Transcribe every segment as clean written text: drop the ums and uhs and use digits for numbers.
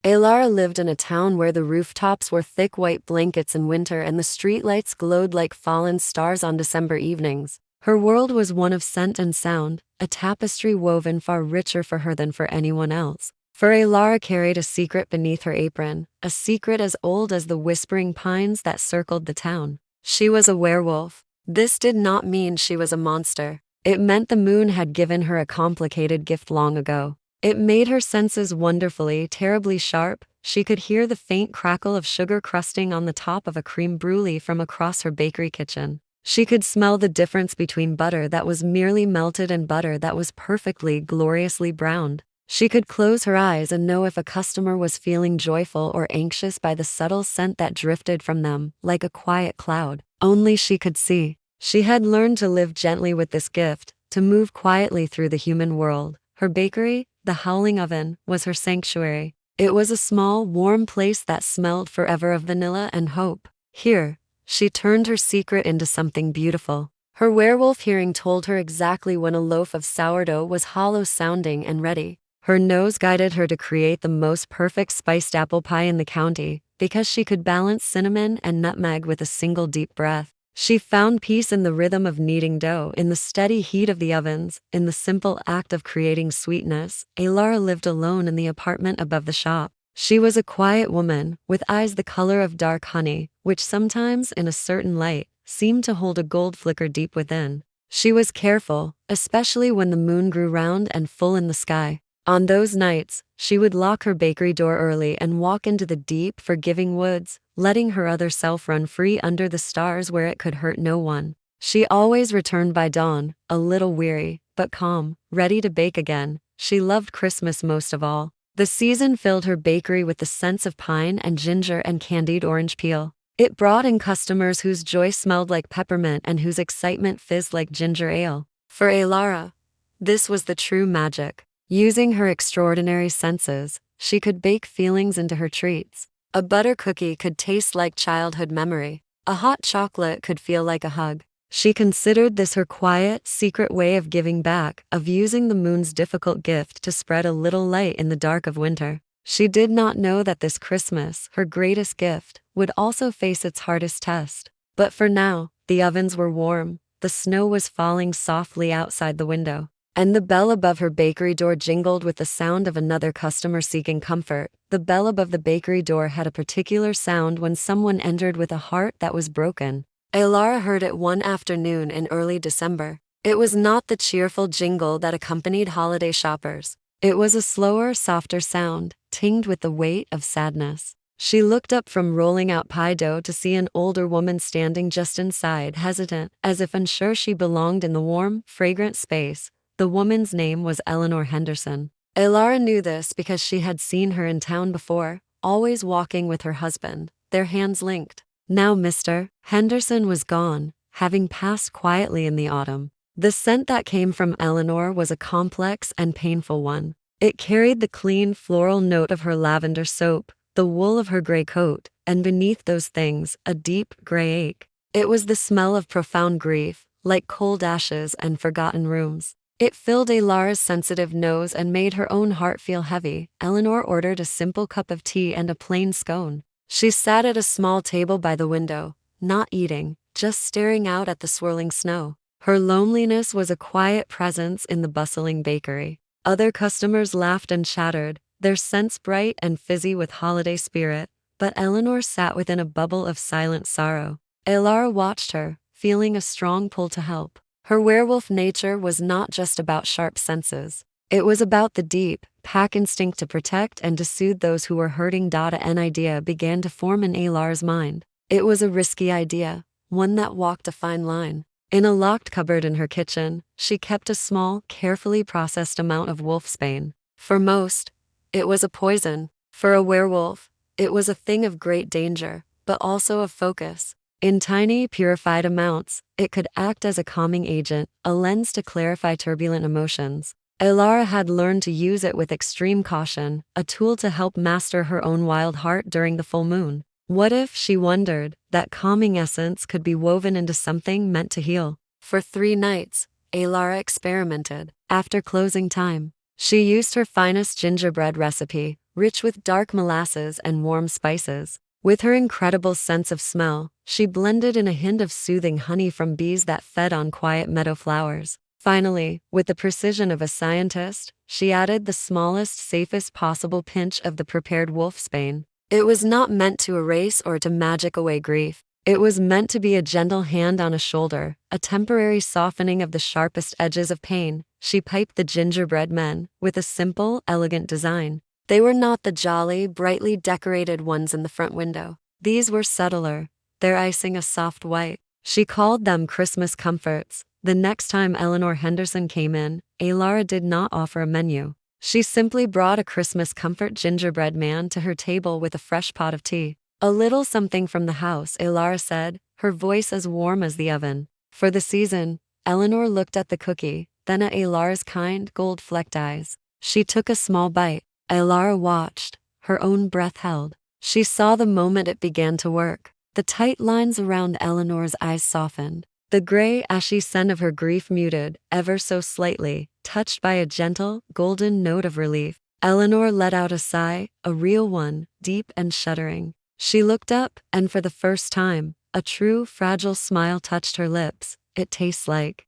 Elara lived in a town where the rooftops were thick white blankets in winter and the streetlights glowed like fallen stars on December evenings. Her world was one of scent and sound, a tapestry woven far richer for her than for anyone else. For Elara carried a secret beneath her apron, a secret as old as the whispering pines that circled the town. She was a werewolf. This did not mean she was a monster. It meant the moon had given her a complicated gift long ago. It made her senses wonderfully, terribly sharp. She could hear the faint crackle of sugar crusting on the top of a creme brulee from across her bakery kitchen. She could smell the difference between butter that was merely melted and butter that was perfectly, gloriously browned. She could close her eyes and know if a customer was feeling joyful or anxious by the subtle scent that drifted from them, like a quiet cloud. Only she could see. She had learned to live gently with this gift, to move quietly through the human world. Her bakery, the howling oven, was her sanctuary. It was a small, warm place that smelled forever of vanilla and hope. Here, she turned her secret into something beautiful. Her werewolf hearing told her exactly when a loaf of sourdough was hollow-sounding and ready. Her nose guided her to create the most perfect spiced apple pie in the county, because she could balance cinnamon and nutmeg with a single deep breath. She found peace in the rhythm of kneading dough, in the steady heat of the ovens, in the simple act of creating sweetness. Elara lived alone in the apartment above the shop. She was a quiet woman, with eyes the color of dark honey, which sometimes, in a certain light, seemed to hold a gold flicker deep within. She was careful, especially when the moon grew round and full in the sky. On those nights, she would lock her bakery door early and walk into the deep, forgiving woods, letting her other self run free under the stars where it could hurt no one. She always returned by dawn, a little weary, but calm, ready to bake again. She loved Christmas most of all. The season filled her bakery with the scents of pine and ginger and candied orange peel. It brought in customers whose joy smelled like peppermint and whose excitement fizzed like ginger ale. For Elara, this was the true magic. Using her extraordinary senses, she could bake feelings into her treats. A butter cookie could taste like childhood memory. A hot chocolate could feel like a hug. She considered this her quiet, secret way of giving back, of using the moon's difficult gift to spread a little light in the dark of winter. She did not know that this Christmas, her greatest gift, would also face its hardest test. But for now, the ovens were warm, the snow was falling softly outside the window, and the bell above her bakery door jingled with the sound of another customer seeking comfort. The bell above the bakery door had a particular sound when someone entered with a heart that was broken. Elara heard it one afternoon in early December. It was not the cheerful jingle that accompanied holiday shoppers. It was a slower, softer sound, tinged with the weight of sadness. She looked up from rolling out pie dough to see an older woman standing just inside, hesitant, as if unsure she belonged in the warm, fragrant space. The woman's name was Eleanor Henderson. Elara knew this because she had seen her in town before, always walking with her husband, their hands linked. Now Mr. Henderson was gone, having passed quietly in the autumn. The scent that came from Eleanor was a complex and painful one. It carried the clean floral note of her lavender soap, the wool of her gray coat, and beneath those things, a deep gray ache. It was the smell of profound grief, like cold ashes and forgotten rooms. It filled Elara's sensitive nose and made her own heart feel heavy. Eleanor ordered a simple cup of tea and a plain scone. She sat at a small table by the window, not eating, just staring out at the swirling snow. Her loneliness was a quiet presence in the bustling bakery. Other customers laughed and chattered, their scents bright and fizzy with holiday spirit, but Eleanor sat within a bubble of silent sorrow. Elara watched her, feeling a strong pull to help. Her werewolf nature was not just about sharp senses. It was about the deep, pack instinct to protect and to soothe those who were hurting. An idea began to form in Elara's mind. It was a risky idea, one that walked a fine line. In a locked cupboard in her kitchen, she kept a small, carefully processed amount of wolfsbane. For most, it was a poison. For a werewolf, it was a thing of great danger, but also of focus. In tiny, purified amounts, it could act as a calming agent, a lens to clarify turbulent emotions. Elara had learned to use it with extreme caution, a tool to help master her own wild heart during the full moon. What if, she wondered, that calming essence could be woven into something meant to heal? For 3 nights, Elara experimented. After closing time, She used her finest gingerbread recipe, rich with dark molasses and warm spices. With her incredible sense of smell, she blended in a hint of soothing honey from bees that fed on quiet meadow flowers. Finally, with the precision of a scientist, she added the smallest, safest possible pinch of the prepared wolfsbane. It was not meant to erase or to magic away grief. It was meant to be a gentle hand on a shoulder, a temporary softening of the sharpest edges of pain. She piped the gingerbread men with a simple, elegant design. They were not the jolly, brightly decorated ones in the front window. These were subtler, their icing a soft white. She called them Christmas comforts. The next time Eleanor Henderson came in, Elara did not offer a menu. She simply brought a Christmas comfort gingerbread man to her table with a fresh pot of tea. A little something from the house, Elara said, her voice as warm as the oven. For the season, Eleanor looked at the cookie, then at Elara's kind, gold-flecked eyes. She took a small bite. Elara watched, her own breath held. She saw the moment it began to work. The tight lines around Eleanor's eyes softened. The gray, ashy scent of her grief muted, ever so slightly, touched by a gentle, golden note of relief. Eleanor let out a sigh, a real one, deep and shuddering. She looked up, and for the first time, a true, fragile smile touched her lips. It tastes like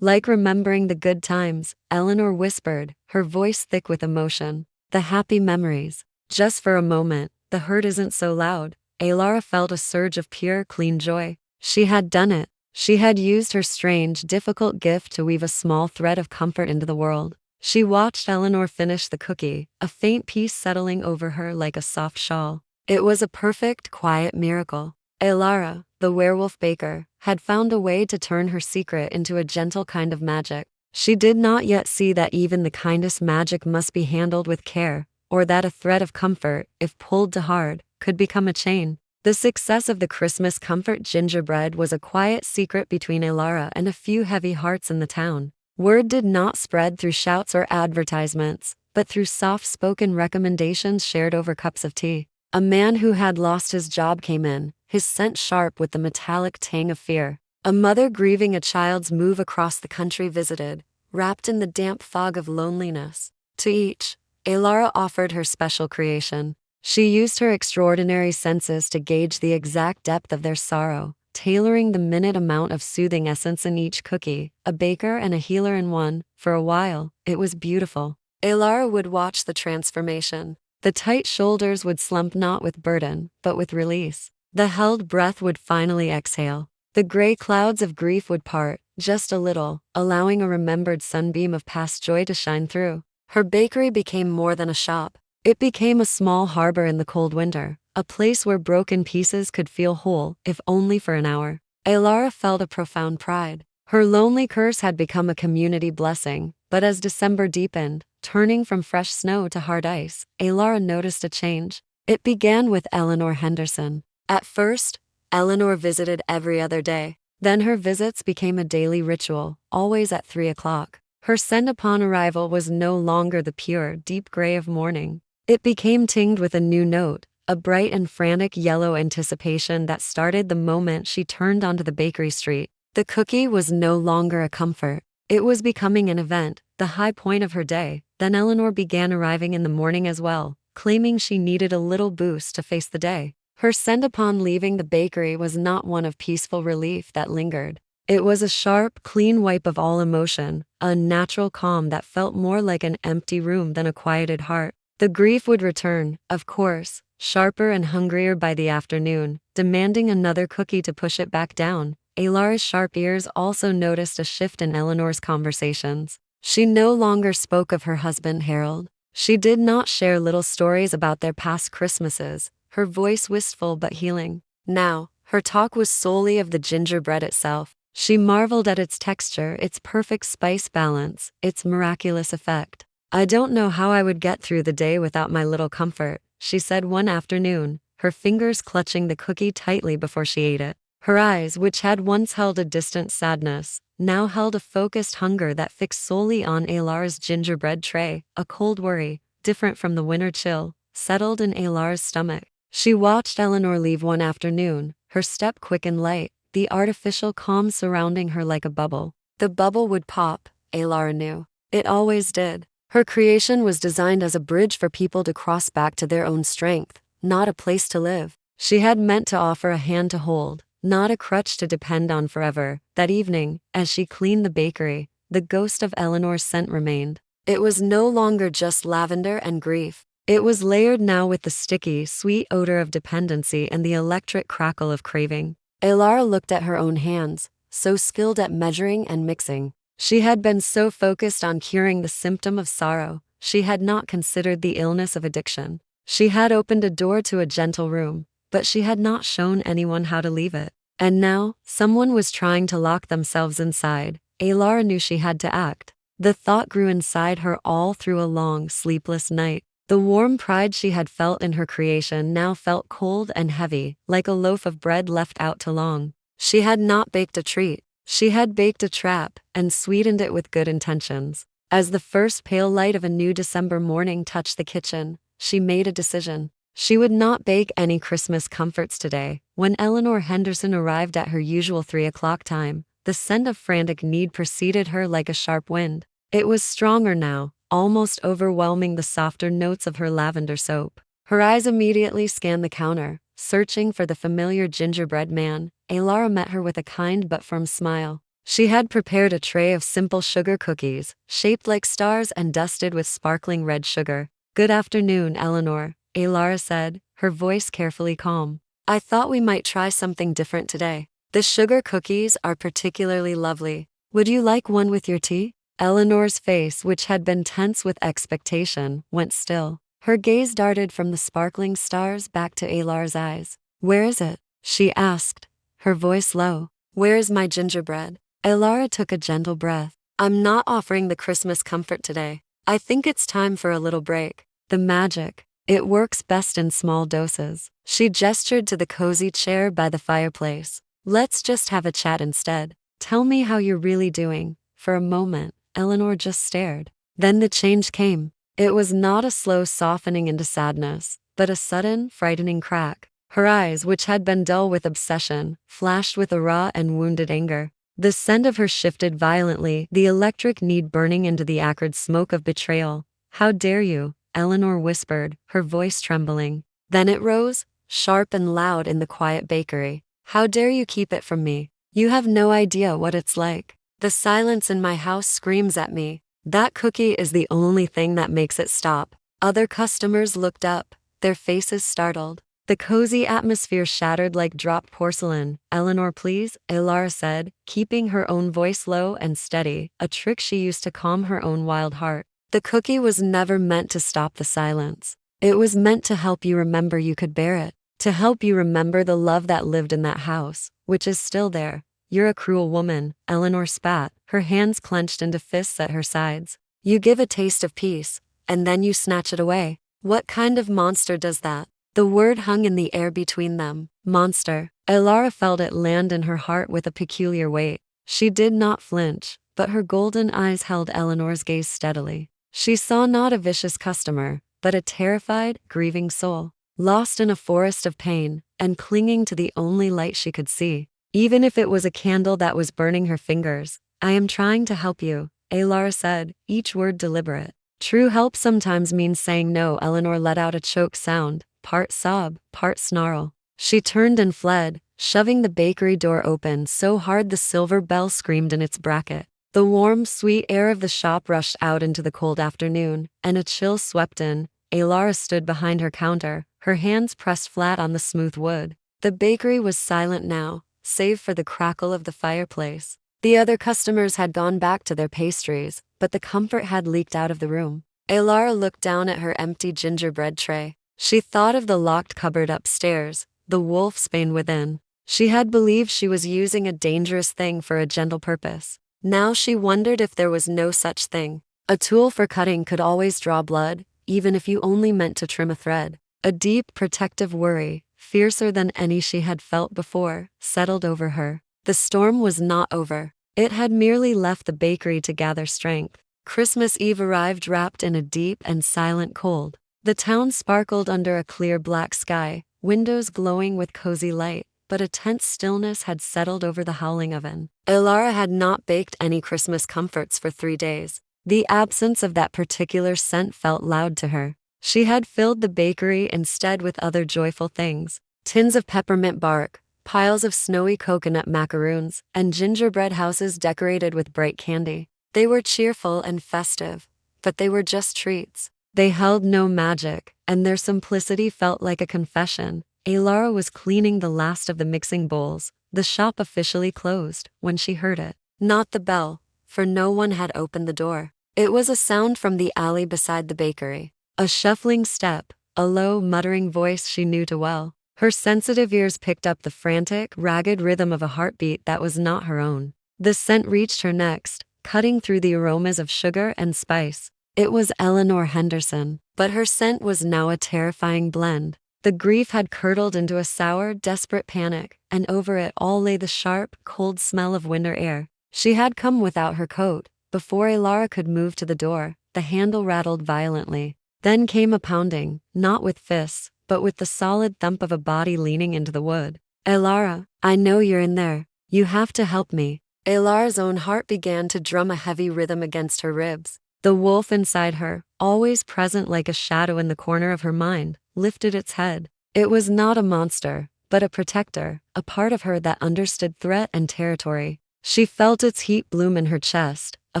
remembering the good times, Eleanor whispered, her voice thick with emotion. The happy memories. Just for a moment, the hurt isn't so loud. Elara felt a surge of pure, clean joy. She had done it. She had used her strange, difficult gift to weave a small thread of comfort into the world. She watched Eleanor finish the cookie, a faint peace settling over her like a soft shawl. It was a perfect, quiet miracle. Elara, the werewolf baker, had found a way to turn her secret into a gentle kind of magic. She did not yet see that even the kindest magic must be handled with care, or that a thread of comfort, if pulled too hard, could become a chain. The success of the Christmas comfort gingerbread was a quiet secret between Elara and a few heavy hearts in the town. Word did not spread through shouts or advertisements, but through soft-spoken recommendations shared over cups of tea. A man who had lost his job came in, his scent sharp with the metallic tang of fear. A mother grieving a child's move across the country visited, wrapped in the damp fog of loneliness. To each, Elara offered her special creation. She used her extraordinary senses to gauge the exact depth of their sorrow, tailoring the minute amount of soothing essence in each cookie, a baker and a healer in one. For a while, it was beautiful. Elara would watch the transformation. The tight shoulders would slump not with burden, but with release. The held breath would finally exhale. The gray clouds of grief would part, just a little, allowing a remembered sunbeam of past joy to shine through. Her bakery became more than a shop. It became a small harbor in the cold winter, a place where broken pieces could feel whole, if only for an hour. Elara felt a profound pride. Her lonely curse had become a community blessing, but as December deepened, turning from fresh snow to hard ice, Elara noticed a change. It began with Eleanor Henderson. At first, Eleanor visited every other day. Then her visits became a daily ritual, always at 3 o'clock. Her scent upon arrival was no longer the pure, deep gray of morning. It became tinged with a new note, a bright and frantic yellow anticipation that started the moment she turned onto the bakery street. The cookie was no longer a comfort. It was becoming an event, the high point of her day. Then Eleanor began arriving in the morning as well, claiming she needed a little boost to face the day. Her scent upon leaving the bakery was not one of peaceful relief that lingered. It was a sharp, clean wipe of all emotion, a natural calm that felt more like an empty room than a quieted heart. The grief would return, of course, sharper and hungrier by the afternoon, demanding another cookie to push it back down. Elara's sharp ears also noticed a shift in Eleanor's conversations. She no longer spoke of her husband Harold. She did not share little stories about their past Christmases, her voice wistful but healing. Now, her talk was solely of the gingerbread itself. She marveled at its texture, its perfect spice balance, its miraculous effect. "I don't know how I would get through the day without my little comfort," she said one afternoon, her fingers clutching the cookie tightly before she ate it. Her eyes, which had once held a distant sadness, now held a focused hunger that fixed solely on Elara's gingerbread tray. A cold worry, different from the winter chill, settled in Elara's stomach. She watched Eleanor leave one afternoon, her step quick and light, the artificial calm surrounding her like a bubble. The bubble would pop, Elara knew. It always did. Her creation was designed as a bridge for people to cross back to their own strength, not a place to live. She had meant to offer a hand to hold, not a crutch to depend on forever. That evening, as she cleaned the bakery, the ghost of Eleanor's scent remained. It was no longer just lavender and grief. It was layered now with the sticky, sweet odor of dependency and the electric crackle of craving. Elara looked at her own hands, so skilled at measuring and mixing. She had been so focused on curing the symptom of sorrow, she had not considered the illness of addiction. She had opened a door to a gentle room, but she had not shown anyone how to leave it. And now, someone was trying to lock themselves inside. Elara knew she had to act. The thought grew inside her all through a long, sleepless night. The warm pride she had felt in her creation now felt cold and heavy, like a loaf of bread left out too long. She had not baked a treat. She had baked a trap, and sweetened it with good intentions. As the first pale light of a new December morning touched the kitchen, she made a decision. She would not bake any Christmas comforts today. When Eleanor Henderson arrived at her usual 3 o'clock time, the scent of frantic need preceded her like a sharp wind. It was stronger now, almost overwhelming the softer notes of her lavender soap. Her eyes immediately scanned the counter, searching for the familiar gingerbread man. Elara met her with a kind but firm smile. She had prepared a tray of simple sugar cookies, shaped like stars and dusted with sparkling red sugar. "Good afternoon, Eleanor," Elara said, her voice carefully calm. "I thought we might try something different today. The sugar cookies are particularly lovely. Would you like one with your tea?" Eleanor's face, which had been tense with expectation, went still. Her gaze darted from the sparkling stars back to Elara's eyes. "Where is it?" she asked, her voice low. "Where is my gingerbread?" Elara took a gentle breath. "I'm not offering the Christmas comfort today. I think it's time for a little break. The magic, it works best in small doses." She gestured to the cozy chair by the fireplace. "Let's just have a chat instead. Tell me how you're really doing." For a moment, Eleanor just stared. Then the change came. It was not a slow softening into sadness, but a sudden, frightening crack. Her eyes, which had been dull with obsession, flashed with a raw and wounded anger. The scent of her shifted violently, the electric need burning into the acrid smoke of betrayal. "How dare you?" Eleanor whispered, her voice trembling. Then it rose, sharp and loud in the quiet bakery. "How dare you keep it from me? You have no idea what it's like. The silence in my house screams at me. That cookie is the only thing that makes it stop." Other customers looked up, their faces startled. The cozy atmosphere shattered like dropped porcelain. "Eleanor, please," Elara said, keeping her own voice low and steady, a trick she used to calm her own wild heart. "The cookie was never meant to stop the silence. It was meant to help you remember you could bear it, to help you remember the love that lived in that house, which is still there." "You're a cruel woman," Eleanor spat, her hands clenched into fists at her sides. "You give a taste of peace, and then you snatch it away. What kind of monster does that?" The word hung in the air between them. Monster. Elara felt it land in her heart with a peculiar weight. She did not flinch, but her golden eyes held Eleanor's gaze steadily. She saw not a vicious customer, but a terrified, grieving soul, lost in a forest of pain, and clinging to the only light she could see, even if it was a candle that was burning her fingers. "I am trying to help you," Elara said, each word deliberate. "True help sometimes means saying no." Eleanor let out a choked sound, part sob, part snarl. She turned and fled, shoving the bakery door open so hard the silver bell screamed in its bracket. The warm, sweet air of the shop rushed out into the cold afternoon, and a chill swept in. Elara stood behind her counter, her hands pressed flat on the smooth wood. The bakery was silent now, save for the crackle of the fireplace. The other customers had gone back to their pastries, but the comfort had leaked out of the room. Elara looked down at her empty gingerbread tray. She thought of the locked cupboard upstairs, the wolf's bane within. She had believed she was using a dangerous thing for a gentle purpose. Now she wondered if there was no such thing. A tool for cutting could always draw blood, even if you only meant to trim a thread. A deep, protective worry, fiercer than any she had felt before, settled over her. The storm was not over. It had merely left the bakery to gather strength. Christmas Eve arrived wrapped in a deep and silent cold. The town sparkled under a clear black sky, windows glowing with cozy light, but a tense stillness had settled over the howling oven. Elara had not baked any Christmas comforts for 3 days. The absence of that particular scent felt loud to her. She had filled the bakery instead with other joyful things: tins of peppermint bark, piles of snowy coconut macaroons, and gingerbread houses decorated with bright candy. They were cheerful and festive, but they were just treats. They held no magic, and their simplicity felt like a confession. Elara was cleaning the last of the mixing bowls. The shop officially closed when she heard it. Not the bell, for no one had opened the door. It was a sound from the alley beside the bakery. A shuffling step, a low, muttering voice she knew too well. Her sensitive ears picked up the frantic, ragged rhythm of a heartbeat that was not her own. The scent reached her next, cutting through the aromas of sugar and spice. It was Eleanor Henderson, but her scent was now a terrifying blend. The grief had curdled into a sour, desperate panic, and over it all lay the sharp, cold smell of winter air. She had come without her coat. Before Elara could move to the door, the handle rattled violently. Then came a pounding, not with fists, but with the solid thump of a body leaning into the wood. Elara, I know you're in there. You have to help me. Elara's own heart began to drum a heavy rhythm against her ribs. The wolf inside her, always present like a shadow in the corner of her mind, lifted its head. It was not a monster, but a protector, a part of her that understood threat and territory. She felt its heat bloom in her chest, a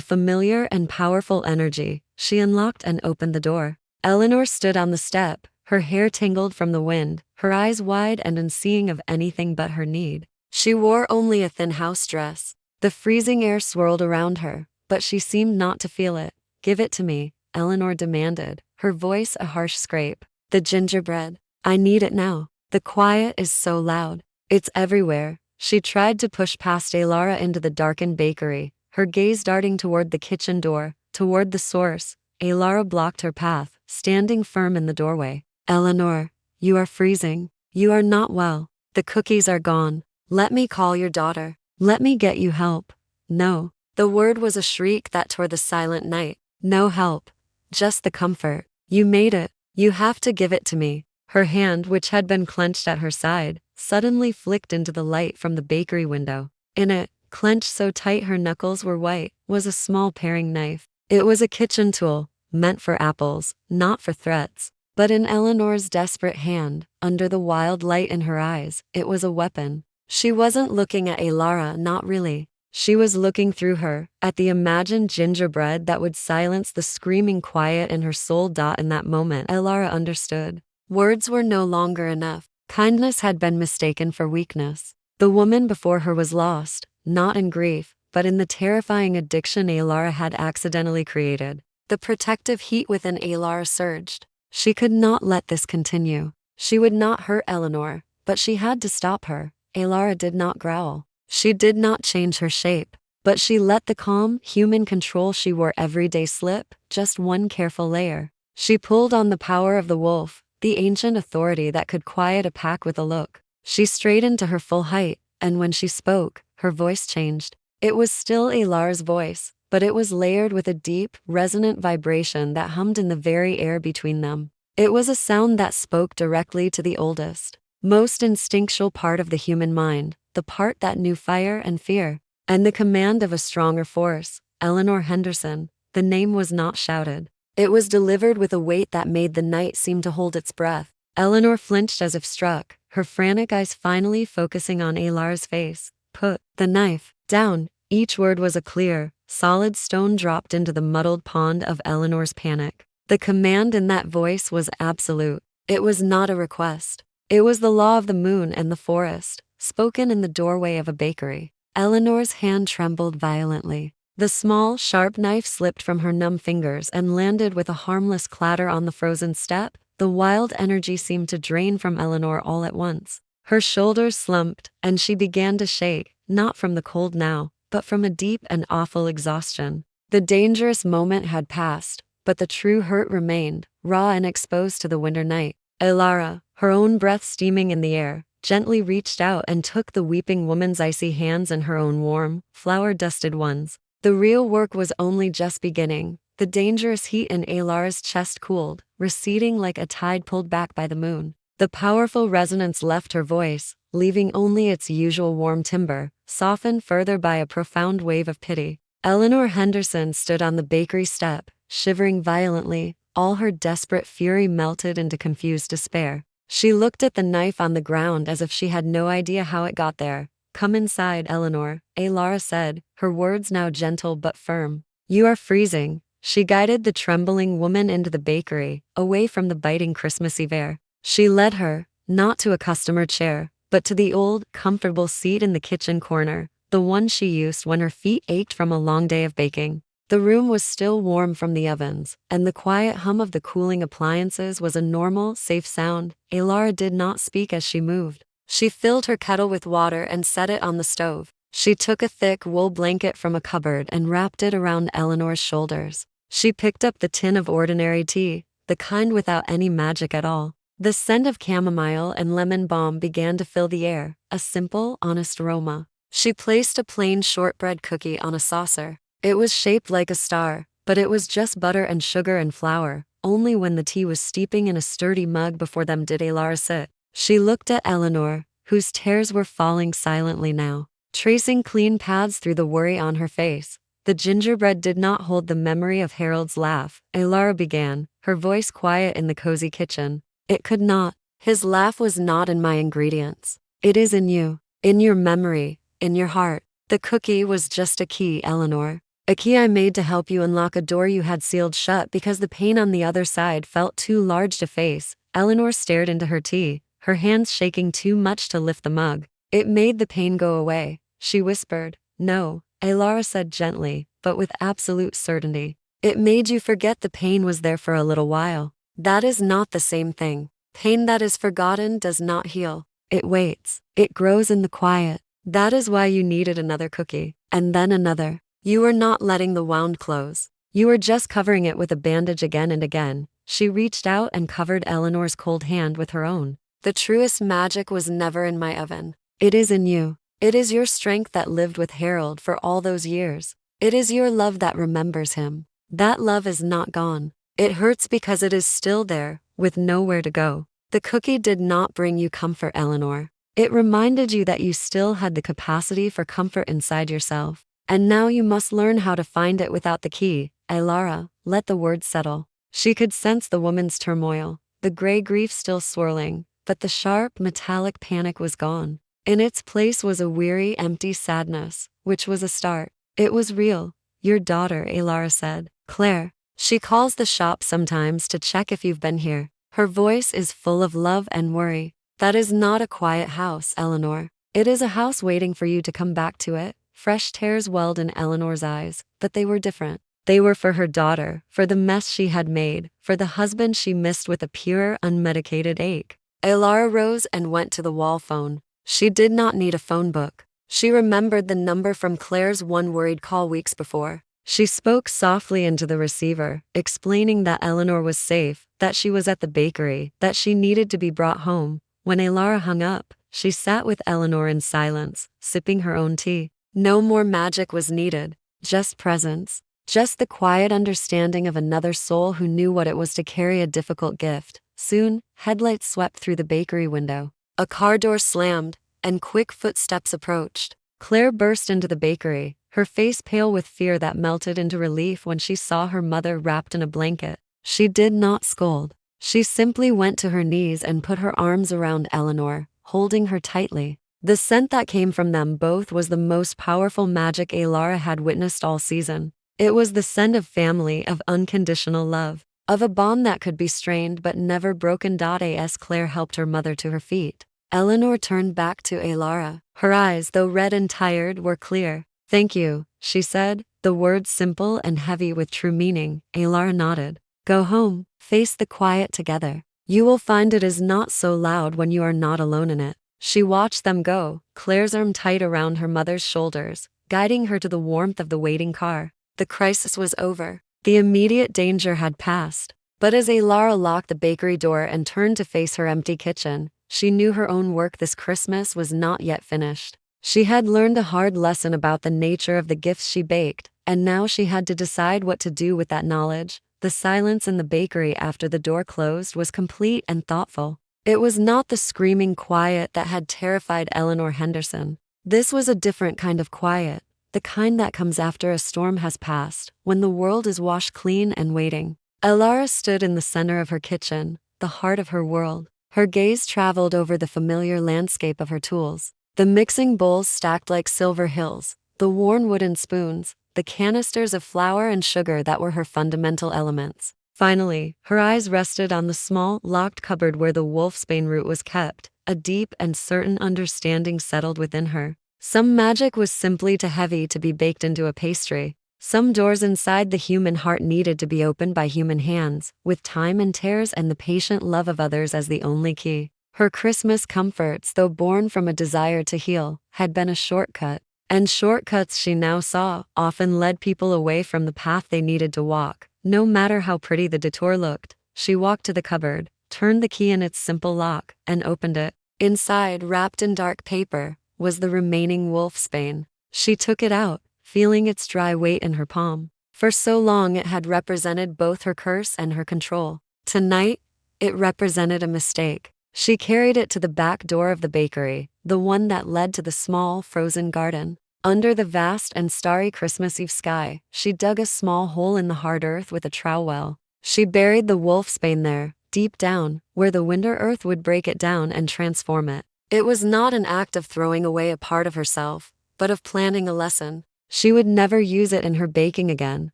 familiar and powerful energy. She unlocked and opened the door. Eleanor stood on the step, her hair tangled from the wind, her eyes wide and unseeing of anything but her need. She wore only a thin house dress. The freezing air swirled around her, but she seemed not to feel it. Give it to me, Eleanor demanded, her voice a harsh scrape. The gingerbread. I need it now. The quiet is so loud. It's everywhere. She tried to push past Elara into the darkened bakery, her gaze darting toward the kitchen door, toward the source. Elara blocked her path, standing firm in the doorway. Eleanor, you are freezing. You are not well. The cookies are gone. Let me call your daughter. Let me get you help. No. The word was a shriek that tore the silent night. No help. Just the comfort. You made it. You have to give it to me. Her hand, which had been clenched at her side, suddenly flicked into the light from the bakery window. In it, clenched so tight her knuckles were white, was a small paring knife. It was a kitchen tool, meant for apples, not for threats. But in Eleanor's desperate hand, under the wild light in her eyes, it was a weapon. She wasn't looking at Elara, not really. She was looking through her, at the imagined gingerbread that would silence the screaming quiet in her soul. In that moment, Elara understood. Words were no longer enough. Kindness had been mistaken for weakness. The woman before her was lost, not in grief, but in the terrifying addiction Elara had accidentally created. The protective heat within Elara surged. She could not let this continue. She would not hurt Eleanor, but she had to stop her. Elara did not growl. She did not change her shape, but she let the calm, human control she wore every day slip, just one careful layer. She pulled on the power of the wolf, the ancient authority that could quiet a pack with a look. She straightened to her full height, and when she spoke, her voice changed. It was still Elara's voice, but it was layered with a deep, resonant vibration that hummed in the very air between them. It was a sound that spoke directly to the oldest, most instinctual part of the human mind, the part that knew fire and fear, and the command of a stronger force. Eleanor Henderson. The name was not shouted. It was delivered with a weight that made the night seem to hold its breath. Eleanor flinched as if struck, her frantic eyes finally focusing on Elara's face. Put the knife down. Each word was a clear, solid stone dropped into the muddled pond of Eleanor's panic. The command in that voice was absolute. It was not a request. It was the law of the moon and the forest, spoken in the doorway of a bakery. Eleanor's hand trembled violently. The small, sharp knife slipped from her numb fingers and landed with a harmless clatter on the frozen step. The wild energy seemed to drain from Eleanor all at once. Her shoulders slumped, and she began to shake, not from the cold now, but from a deep and awful exhaustion. The dangerous moment had passed, but the true hurt remained, raw and exposed to the winter night. Elara, her own breath steaming in the air, gently reached out and took the weeping woman's icy hands in her own warm, flour-dusted ones. The real work was only just beginning. The dangerous heat in Elara's chest cooled, receding like a tide pulled back by the moon. The powerful resonance left her voice, leaving only its usual warm timbre, softened further by a profound wave of pity. Eleanor Henderson stood on the bakery step, shivering violently, all her desperate fury melted into confused despair. She looked at the knife on the ground as if she had no idea how it got there. "Come inside, Eleanor," Elara said, her words now gentle but firm. "You are freezing." She guided the trembling woman into the bakery, away from the biting Christmas Eve air. She led her, not to a customer chair, but to the old, comfortable seat in the kitchen corner, the one she used when her feet ached from a long day of baking. The room was still warm from the ovens, and the quiet hum of the cooling appliances was a normal, safe sound. Elara did not speak as she moved. She filled her kettle with water and set it on the stove. She took a thick wool blanket from a cupboard and wrapped it around Eleanor's shoulders. She picked up the tin of ordinary tea, the kind without any magic at all. The scent of chamomile and lemon balm began to fill the air, a simple, honest aroma. She placed a plain shortbread cookie on a saucer. It was shaped like a star, but it was just butter and sugar and flour. Only when the tea was steeping in a sturdy mug before them did Elara sit. She looked at Eleanor, whose tears were falling silently now, tracing clean paths through the worry on her face. The gingerbread did not hold the memory of Harold's laugh, Elara began, her voice quiet in the cozy kitchen. "It could not. His laugh was not in my ingredients. It is in you, in your memory, in your heart. The cookie was just a key, Eleanor. A key I made to help you unlock a door you had sealed shut because the pain on the other side felt too large to face." Eleanor stared into her tea, her hands shaking too much to lift the mug. "It made the pain go away," she whispered. "No," Elara said gently, but with absolute certainty. "It made you forget the pain was there for a little while. That is not the same thing. Pain that is forgotten does not heal. It waits. It grows in the quiet. That is why you needed another cookie, and then another. You were not letting the wound close. You were just covering it with a bandage again and again." She reached out and covered Eleanor's cold hand with her own. "The truest magic was never in my oven. It is in you. It is your strength that lived with Harold for all those years. It is your love that remembers him. That love is not gone. It hurts because it is still there, with nowhere to go. The cookie did not bring you comfort, Eleanor. It reminded you that you still had the capacity for comfort inside yourself. And now you must learn how to find it without the key." Elara let the words settle. She could sense the woman's turmoil, the gray grief still swirling, but the sharp, metallic panic was gone. In its place was a weary, empty sadness, which was a start. "It was real. Your daughter," Elara said. "Claire. She calls the shop sometimes to check if you've been here. Her voice is full of love and worry. That is not a quiet house, Eleanor. It is a house waiting for you to come back to it." Fresh tears welled in Eleanor's eyes, but they were different. They were for her daughter, for the mess she had made, for the husband she missed with a pure, unmedicated ache. Elara rose and went to the wall phone. She did not need a phone book. She remembered the number from Claire's one worried call weeks before. She spoke softly into the receiver, explaining that Eleanor was safe, that she was at the bakery, that she needed to be brought home. When Elara hung up, she sat with Eleanor in silence, sipping her own tea. No more magic was needed, just presence, just the quiet understanding of another soul who knew what it was to carry a difficult gift. Soon, headlights swept through the bakery window. A car door slammed, and quick footsteps approached. Claire burst into the bakery, her face pale with fear that melted into relief when she saw her mother wrapped in a blanket. She did not scold. She simply went to her knees and put her arms around Eleanor, holding her tightly. The scent that came from them both was the most powerful magic Elara had witnessed all season. It was the scent of family, of unconditional love, of a bond that could be strained but never broken. As Claire helped her mother to her feet, Eleanor turned back to Elara. Her eyes, though red and tired, were clear. "Thank you," she said, the words simple and heavy with true meaning. Elara nodded. "Go home, face the quiet together. You will find it is not so loud when you are not alone in it." She watched them go, Claire's arm tight around her mother's shoulders, guiding her to the warmth of the waiting car. The crisis was over. The immediate danger had passed. But as Elara locked the bakery door and turned to face her empty kitchen, she knew her own work this Christmas was not yet finished. She had learned a hard lesson about the nature of the gifts she baked, and now she had to decide what to do with that knowledge. The silence in the bakery after the door closed was complete and thoughtful. It was not the screaming quiet that had terrified Eleanor Henderson. This was a different kind of quiet, the kind that comes after a storm has passed, when the world is washed clean and waiting. Elara stood in the center of her kitchen, the heart of her world. Her gaze traveled over the familiar landscape of her tools. The mixing bowls stacked like silver hills, the worn wooden spoons, the canisters of flour and sugar that were her fundamental elements. Finally, her eyes rested on the small, locked cupboard where the wolfsbane root was kept. A deep and certain understanding settled within her. Some magic was simply too heavy to be baked into a pastry. Some doors inside the human heart needed to be opened by human hands, with time and tears and the patient love of others as the only key. Her Christmas comforts, though born from a desire to heal, had been a shortcut. And shortcuts, she now saw, often led people away from the path they needed to walk. No matter how pretty the detour looked, she walked to the cupboard, turned the key in its simple lock, and opened it. Inside, wrapped in dark paper, was the remaining wolfsbane. She took it out, feeling its dry weight in her palm. For so long it had represented both her curse and her control. Tonight, it represented a mistake. She carried it to the back door of the bakery, the one that led to the small, frozen garden. Under the vast and starry Christmas Eve sky, she dug a small hole in the hard earth with a trowel. She buried the wolfsbane there, deep down, where the winter earth would break it down and transform it. It was not an act of throwing away a part of herself, but of planting a lesson. She would never use it in her baking again.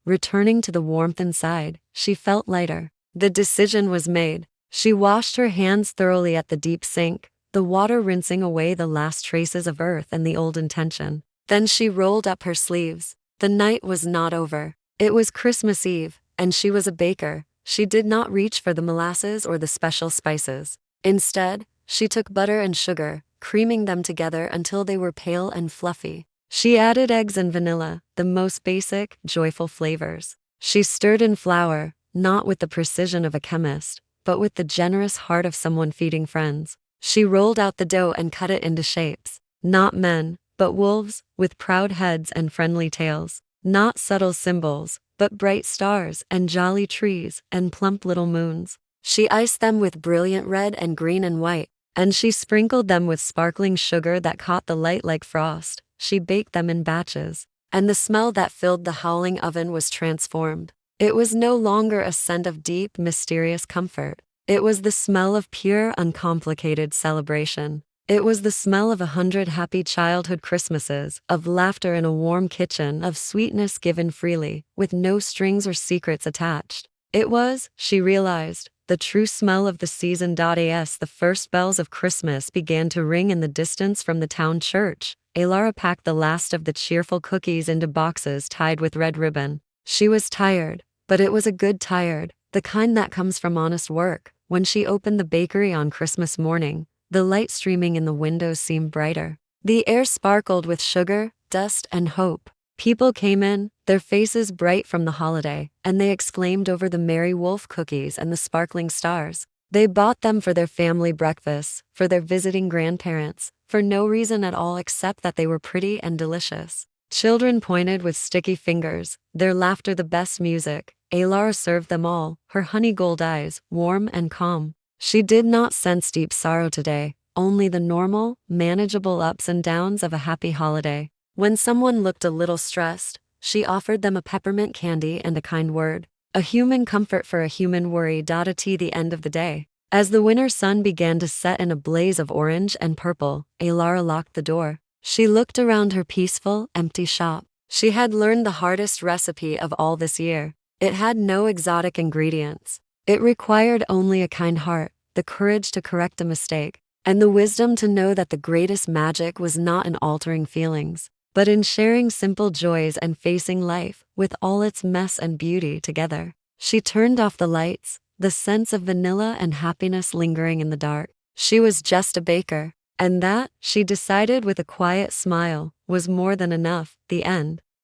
Returning to the warmth inside, she felt lighter. The decision was made. She washed her hands thoroughly at the deep sink, the water rinsing away the last traces of earth and the old intention. Then she rolled up her sleeves. The night was not over. It was Christmas Eve, and she was a baker. She did not reach for the molasses or the special spices. Instead, she took butter and sugar, creaming them together until they were pale and fluffy. She added eggs and vanilla, the most basic, joyful flavors. She stirred in flour, not with the precision of a chemist, but with the generous heart of someone feeding friends. She rolled out the dough and cut it into shapes. Not men, but wolves, with proud heads and friendly tails. Not subtle symbols, but bright stars and jolly trees and plump little moons. She iced them with brilliant red and green and white, and she sprinkled them with sparkling sugar that caught the light like frost. She baked them in batches, and the smell that filled the howling oven was transformed. It was no longer a scent of deep, mysterious comfort. It was the smell of pure, uncomplicated celebration. It was the smell of 100 happy childhood Christmases, of laughter in a warm kitchen, of sweetness given freely, with no strings or secrets attached. It was, she realized, the true smell of the season. As the first bells of Christmas began to ring in the distance from the town church, Elara packed the last of the cheerful cookies into boxes tied with red ribbon. She was tired, but it was a good tired, the kind that comes from honest work. When she opened the bakery on Christmas morning, the light streaming in the windows seemed brighter. The air sparkled with sugar, dust, and hope. People came in, their faces bright from the holiday, and they exclaimed over the Merry Wolf cookies and the sparkling stars. They bought them for their family breakfasts, for their visiting grandparents, for no reason at all except that they were pretty and delicious. Children pointed with sticky fingers, their laughter the best music. Elara served them all, her honey gold eyes, warm and calm. She did not sense deep sorrow today, only the normal, manageable ups and downs of a happy holiday. When someone looked a little stressed, she offered them a peppermint candy and a kind word. A human comfort for a human worry. At the end of the day, as the winter sun began to set in a blaze of orange and purple, Elara locked the door. She looked around her peaceful, empty shop. She had learned the hardest recipe of all this year. It had no exotic ingredients. It required only a kind heart, the courage to correct a mistake, and the wisdom to know that the greatest magic was not in altering feelings, but in sharing simple joys and facing life, with all its mess and beauty together. She turned off the lights, the scents of vanilla and happiness lingering in the dark. She was just a baker, and that, she decided with a quiet smile, was more than enough. The end.